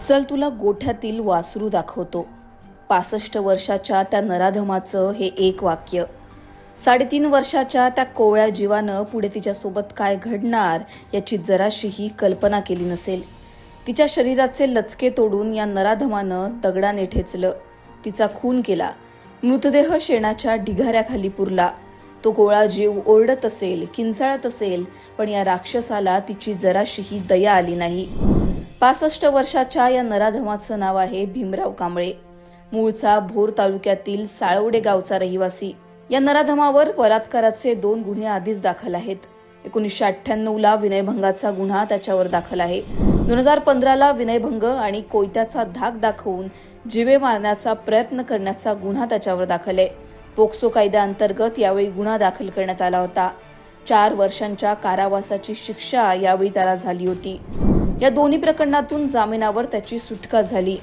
चल तुला गोठ्यातील वासरू दाखवतो. 65 वर्षाच्या त्या नराधमाचं हे एक वाक्य. 3.5 वर्षाच्या त्या कोवळ्या जीवानं पुढे तिच्यासोबत काय घडणार याची जराशीही कल्पना केली नसेल. तिच्या शरीराचे लचके तोडून या नराधमानं दगडाने ठेचलं. तिचा खून केला. मृतदेह शेणाच्या ढिगाऱ्याखाली पुरला. तो गोळा जीव ओरडत असेल, किंचाळत असेल, पण या राक्षसाला तिची जराशीही दया आली नाही. 65 वर्षाच्या या नराधमाचं नाव आहे भीमराव कांबळे. मूळचा भोर तालुक्यातील साळवडे गावचा रहिवासी. या नराधमावर बलात्काराचे 2 गुन्हे आधीच दाखल आहेत. 1998ला विनयभंगाचा गुन्हा त्याच्यावर दाखल आहे. 2015ला विनयभंग आणि कोयत्याचा धाक दाखवून जीवे मारण्याचा प्रयत्न करण्याचा गुन्हा त्याच्यावर दाखल आहे. पोक्सो कायद्याअंतर्गत यावेळी गुन्हा दाखल करण्यात आला होता. 4 वर्षांच्या कारावासाची शिक्षा यावेळी त्याला झाली होती. या दोन्ही प्रकरणातून जामिनावर त्याची सुटका झाली.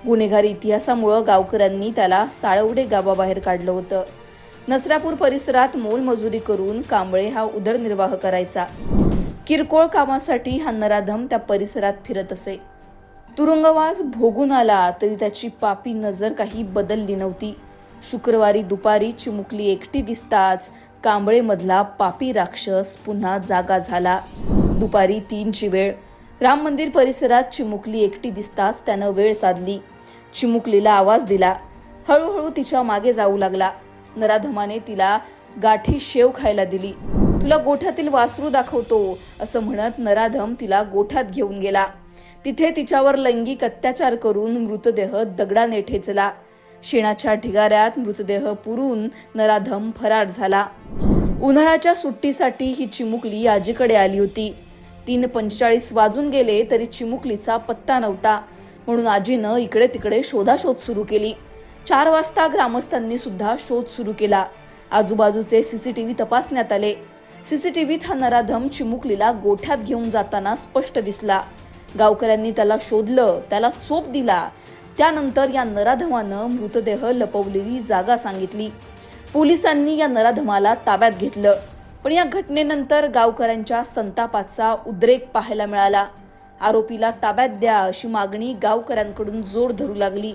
गुन्हेगारी इतिहासामुळे गावकऱ्यांनी त्याला साळवडे गावाबाहेर काढलं होतं. नसरापूर परिसरात मोलमजुरी करून कांबळे हा उदरनिर्वाह करायचा. किरकोळ कामासाठी हा नराधम त्या परिसरात फिरत असे. तुरुंगवास भोगून आला तरी त्याची पापी नजर काही बदलली नव्हती. शुक्रवारी दुपारी चिमुकली एकटी दिसताच कांबळे मधला पापी राक्षस पुन्हा जागा झाला. दुपारी 3ची वेळ. राम मंदिर परिसरात चिमुकली एकटी दिसताच त्यानं वेळ साधली. चिमुकलीला आवाज दिला. हळूहळू तिच्या मागे जाऊ लागला. नराधमाने तिला गाठी शेव खायला दिली. तुला गोठ्यातील वासरू दाखवतो असं म्हणत नराधम तिला गोठ्यात घेऊन गेला. तिथे तिच्यावर लैंगिक अत्याचार करून मृतदेह दगडाने ठेचला. शेणाच्या ढिगाऱ्यात मृतदेह पुरून नराधम फरार झाला. उन्हाळ्याच्या सुट्टीसाठी ही चिमुकली आजीकडे आली होती. 3:45 वाजून गेले तरी चिमुकलीचा पत्ता नव्हता. म्हणून आजीनं इकडे तिकडे शोधाशोध सुरू केली. 4 वाजता ग्रामस्थांनी सुद्धा शोध सुरू केला. आजूबाजूचे सीसीटीव्ही तपासण्यात आले. सीसीटीव्हीत हा नराधम चिमुकलीला गोठ्यात घेऊन जाताना स्पष्ट दिसला. गावकऱ्यांनी त्याला शोधलं, त्याला चोप दिला. त्यानंतर या नराधमानं मृतदेह लपवलेली जागा सांगितली. पोलिसांनी या नराधमाला ताब्यात घेतलं. पण या घटनेनंतर गावकऱ्यांच्या संतापाचा उद्रेक पाहायला मिळाला. आरोपीला ताब्यात द्या अशी मागणी गावकऱ्यांकडून जोर धरू लागली.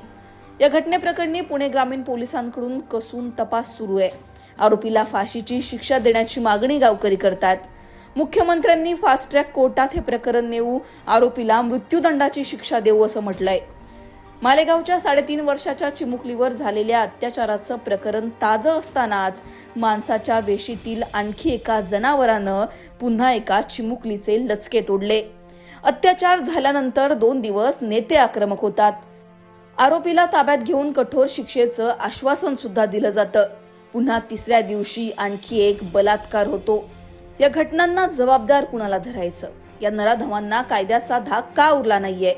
या घटनेप्रकरणी पुणे ग्रामीण पोलिसांकडून कसून तपास सुरू आहे. आरोपीला फाशीची शिक्षा देण्याची मागणी गावकरी करतात. मुख्यमंत्र्यांनी फास्ट ट्रॅक कोर्टात हे प्रकरण नेऊ, आरोपीला मृत्यूदंडाची शिक्षा देऊ असं म्हटलंय. मालेगावच्या 3.5 वर्षाच्या चिमुकलीवर झालेल्या अत्याचाराचं प्रकरण ताजं असतानाच माणसाच्या वेशीतील आणखी एका जनावरानं पुन्हा एका चिमुकलीचे लचके तोडले. अत्याचार झाल्यानंतर 2 दिवस नेते आक्रमक होतात. आरोपीला ताब्यात घेऊन कठोर शिक्षेचं आश्वासन सुद्धा दिलं जातं. पुन्हा 3ऱ्या दिवशी आणखी एक बलात्कार होतो. या घटनांना जबाबदार कुणाला धरायचं? या नराधमांना कायद्याचा धाक का उरला नाहीये?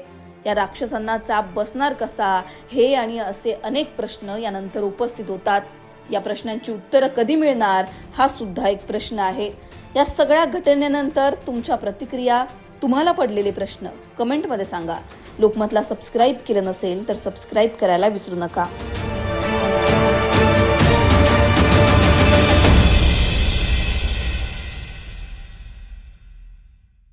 या राक्षसांना चाप बसणार कसा? हे आणि असे अनेक प्रश्न यानंतर उपस्थित होतात. या प्रश्नांची उत्तरं कधी मिळणार हा सुद्धा एक प्रश्न आहे. या सगळ्या घटनेनंतर तुमच्या प्रतिक्रिया, तुम्हाला पडलेले प्रश्न कमेंटमध्ये सांगा. लोकमतला सबस्क्राईब केलं नसेल तर सबस्क्राईब करायला विसरू नका.